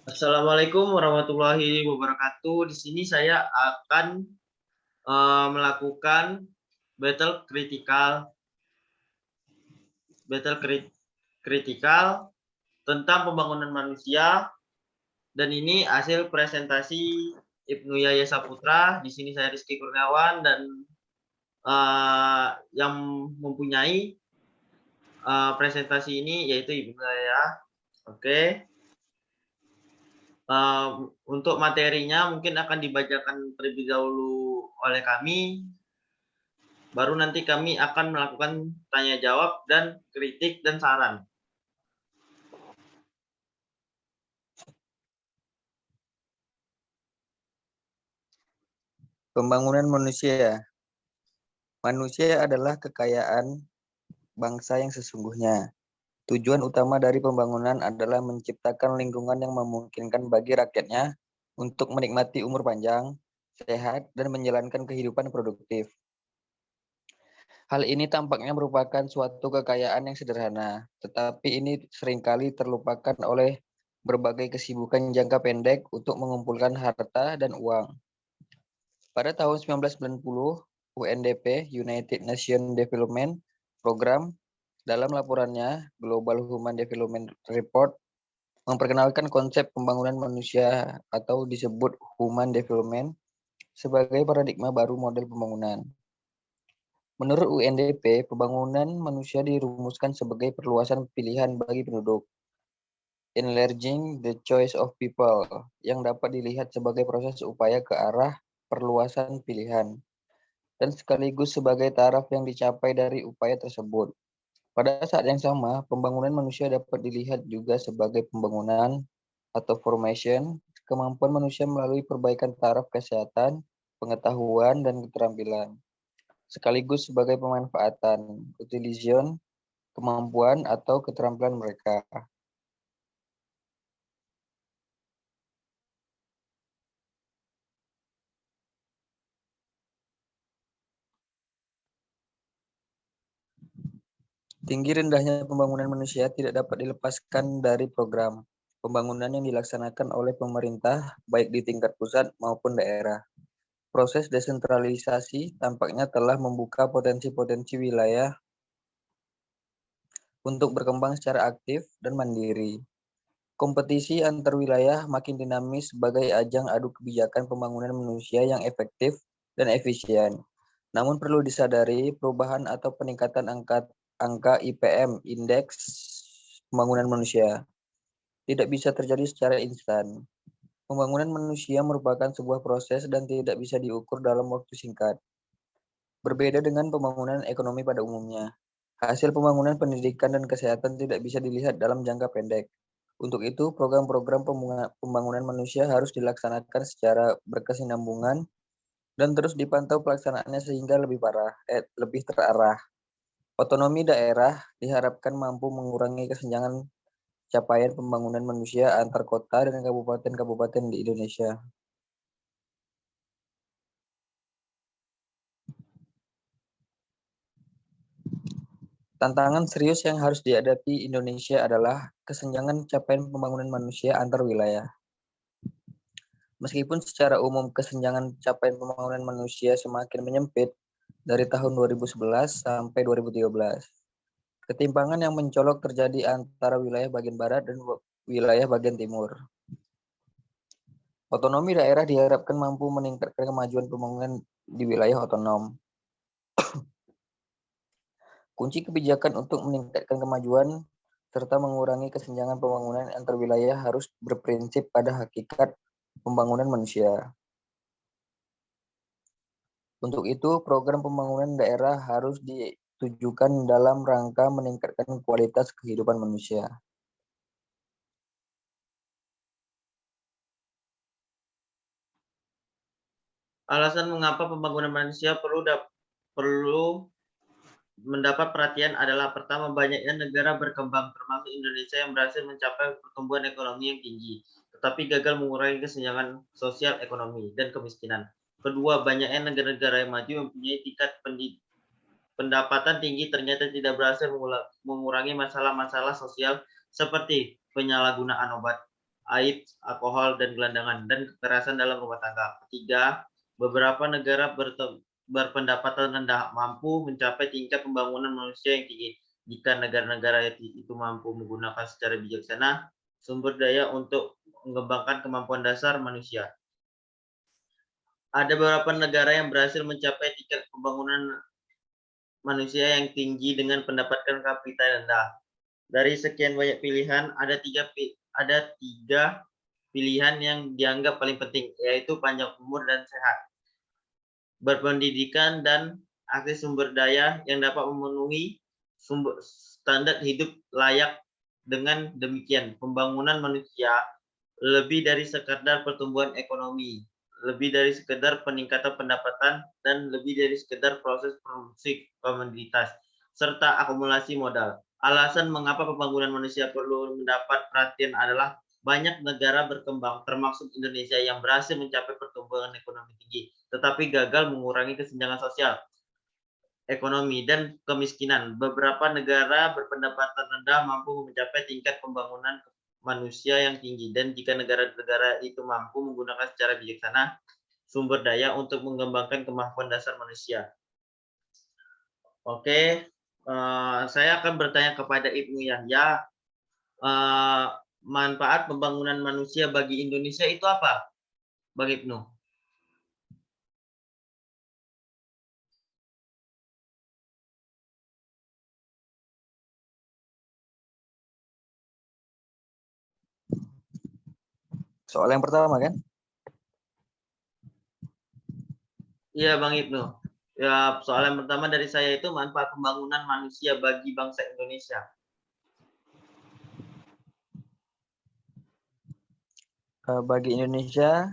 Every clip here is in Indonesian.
Assalamualaikum warahmatullahi wabarakatuh. Di sini saya akan melakukan battle kritikal tentang pembangunan manusia, dan ini hasil presentasi Ibnu Yahya Saputra. Di sini saya Rizky Kurniawan dan yang mempunyai presentasi ini yaitu Ibnu Yahya. Oke. Untuk materinya mungkin akan dibacakan terlebih dahulu oleh kami, baru nanti kami akan melakukan tanya jawab dan kritik dan saran. Pembangunan manusia. Manusia adalah kekayaan bangsa yang sesungguhnya. Tujuan utama dari pembangunan adalah menciptakan lingkungan yang memungkinkan bagi rakyatnya untuk menikmati umur panjang, sehat, dan menjalankan kehidupan produktif. Hal ini tampaknya merupakan suatu kekayaan yang sederhana, tetapi ini seringkali terlupakan oleh berbagai kesibukan jangka pendek untuk mengumpulkan harta dan uang. Pada tahun 1990, UNDP (United Nations Development Program) dalam laporannya Global Human Development Report memperkenalkan konsep pembangunan manusia atau disebut Human Development sebagai paradigma baru model pembangunan. Menurut UNDP, pembangunan manusia dirumuskan sebagai perluasan pilihan bagi penduduk, enlarging the choice of people, yang dapat dilihat sebagai proses upaya ke arah perluasan pilihan, dan sekaligus sebagai taraf yang dicapai dari upaya tersebut. Pada saat yang sama, pembangunan manusia dapat dilihat juga sebagai pembangunan atau formation, kemampuan manusia melalui perbaikan taraf kesehatan, pengetahuan, dan keterampilan, sekaligus sebagai pemanfaatan, utilization, kemampuan atau keterampilan mereka. Tinggi rendahnya pembangunan manusia tidak dapat dilepaskan dari program pembangunan yang dilaksanakan oleh pemerintah, baik di tingkat pusat maupun daerah. Proses desentralisasi tampaknya telah membuka potensi-potensi wilayah untuk berkembang secara aktif dan mandiri. Kompetisi antar wilayah makin dinamis sebagai ajang adu kebijakan pembangunan manusia yang efektif dan efisien. Namun perlu disadari, perubahan atau peningkatan angka IPM (Indeks Pembangunan Manusia) tidak bisa terjadi secara instan. Pembangunan manusia merupakan sebuah proses dan tidak bisa diukur dalam waktu singkat. Berbeda dengan pembangunan ekonomi pada umumnya, hasil pembangunan pendidikan dan kesehatan tidak bisa dilihat dalam jangka pendek. Untuk itu, program-program pembangunan manusia harus dilaksanakan secara berkesinambungan dan terus dipantau pelaksanaannya sehingga lebih terarah. Otonomi daerah diharapkan mampu mengurangi kesenjangan capaian pembangunan manusia antar kota dan kabupaten-kabupaten di Indonesia. Tantangan serius yang harus dihadapi Indonesia adalah kesenjangan capaian pembangunan manusia antar wilayah. Meskipun secara umum kesenjangan capaian pembangunan manusia semakin menyempit dari tahun 2011 sampai 2013, ketimpangan yang mencolok terjadi antara wilayah bagian barat dan wilayah bagian timur. Otonomi daerah diharapkan mampu meningkatkan kemajuan pembangunan di wilayah otonom. Kunci kebijakan untuk meningkatkan kemajuan serta mengurangi kesenjangan pembangunan antar wilayah harus berprinsip pada hakikat pembangunan manusia. Untuk itu, program pembangunan daerah harus ditujukan dalam rangka meningkatkan kualitas kehidupan manusia. Alasan mengapa pembangunan manusia perlu mendapat perhatian adalah pertama, banyaknya negara berkembang termasuk Indonesia yang berhasil mencapai pertumbuhan ekonomi yang tinggi, tetapi gagal mengurangi kesenjangan sosial ekonomi dan kemiskinan. Kedua, banyaknya negara-negara yang maju mempunyai tingkat pendapatan tinggi ternyata tidak berhasil mengurangi masalah-masalah sosial seperti penyalahgunaan obat, AIDS, alkohol, dan gelandangan, dan kekerasan dalam rumah tangga. Ketiga, beberapa negara berpendapatan rendah mampu mencapai tingkat pembangunan manusia yang tinggi. Jika negara-negara itu mampu menggunakan secara bijaksana sumber daya untuk mengembangkan kemampuan dasar manusia. Ada beberapa negara yang berhasil mencapai tingkat pembangunan manusia yang tinggi dengan pendapatan kapita rendah. Dari sekian banyak pilihan, ada tiga pilihan yang dianggap paling penting, yaitu panjang umur dan sehat, berpendidikan, dan akses sumber daya yang dapat memenuhi standar hidup layak. Dengan demikian, pembangunan manusia lebih dari sekadar pertumbuhan ekonomi, lebih dari sekedar peningkatan pendapatan, dan lebih dari sekedar proses produksi komoditas, serta akumulasi modal. Alasan mengapa pembangunan manusia perlu mendapat perhatian adalah banyak negara berkembang, termasuk Indonesia, yang berhasil mencapai pertumbuhan ekonomi tinggi, tetapi gagal mengurangi kesenjangan sosial, ekonomi, dan kemiskinan. Beberapa negara berpendapatan rendah mampu mencapai tingkat pembangunan manusia yang tinggi, dan jika negara-negara itu mampu menggunakan secara bijaksana sumber daya untuk mengembangkan kemampuan dasar manusia. Oke, saya akan bertanya kepada Ibnu Yahya, manfaat pembangunan manusia bagi Indonesia itu apa, Bang Ibnu? Soal yang pertama kan? Iya, Bang Ibnu. Ya, soal yang pertama dari saya itu manfaat pembangunan manusia bagi bangsa Indonesia. Bagi Indonesia,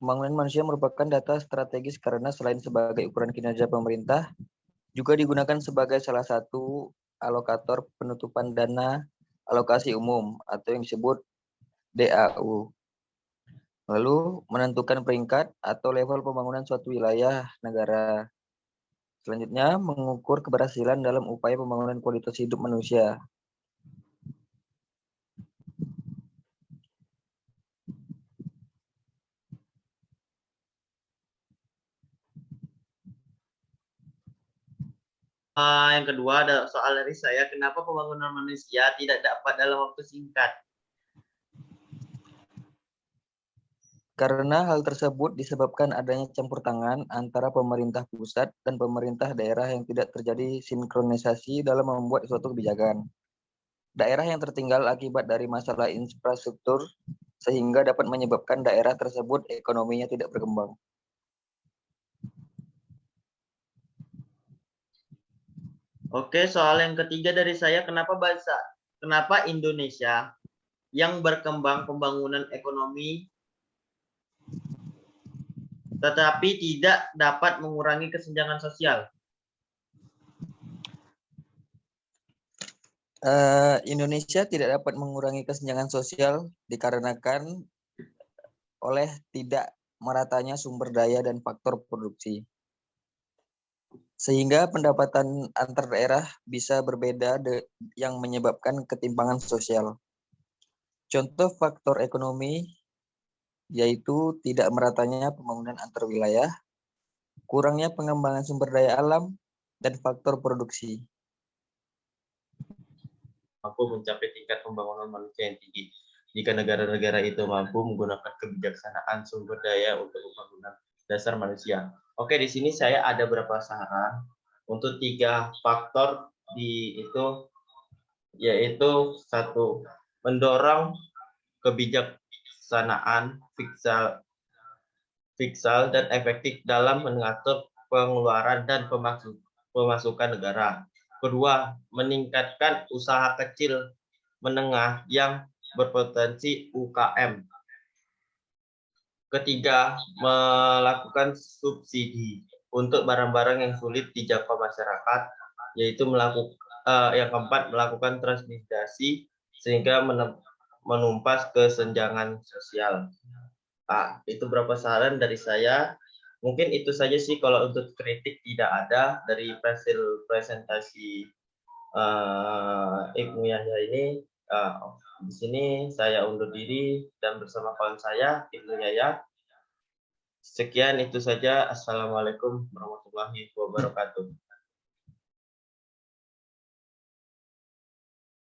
pembangunan manusia merupakan data strategis karena selain sebagai ukuran kinerja pemerintah, juga digunakan sebagai salah satu alokator penutupan dana alokasi umum atau yang disebut DAU. Lalu menentukan peringkat atau level pembangunan suatu wilayah negara. Selanjutnya, mengukur keberhasilan dalam upaya pembangunan kualitas hidup manusia. Yang kedua ada soal dari saya, kenapa pembangunan manusia tidak dapat dalam waktu singkat? Karena hal tersebut disebabkan adanya campur tangan antara pemerintah pusat dan pemerintah daerah yang tidak terjadi sinkronisasi dalam membuat suatu kebijakan. Daerah yang tertinggal akibat dari masalah infrastruktur sehingga dapat menyebabkan daerah tersebut ekonominya tidak berkembang. Oke, soal yang ketiga dari saya, kenapa Indonesia yang berkembang pembangunan ekonomi tetapi tidak dapat mengurangi kesenjangan sosial? Indonesia tidak dapat mengurangi kesenjangan sosial dikarenakan oleh tidak meratanya sumber daya dan faktor produksi. Sehingga pendapatan antar daerah bisa berbeda yang menyebabkan ketimpangan sosial. Contoh faktor ekonomi yaitu tidak meratanya pembangunan antar wilayah, kurangnya pengembangan sumber daya alam, dan faktor produksi. Mampu mencapai tingkat pembangunan manusia yang tinggi. Jika negara-negara itu mampu menggunakan kebijaksanaan sumber daya untuk pembangunan dasar manusia. Oke, di sini saya ada beberapa saran untuk 3 faktor yaitu satu, mendorong kebijaksanaan fiskal dan efektif dalam mengatur pengeluaran dan pemasukan negara. Kedua, meningkatkan usaha kecil menengah yang berpotensi UKM. Ketiga, melakukan subsidi untuk barang-barang yang sulit dijangkau masyarakat, yaitu yang keempat, melakukan transmigrasi sehingga menumpas kesenjangan sosial. Itu beberapa saran dari saya. Mungkin itu saja sih, kalau untuk kritik tidak ada dari presentasi Ibnu Yahya ini. Di sini saya undur diri dan bersama kawan saya, Ibnu Yaya. Sekian itu saja. Assalamualaikum warahmatullahi wabarakatuh.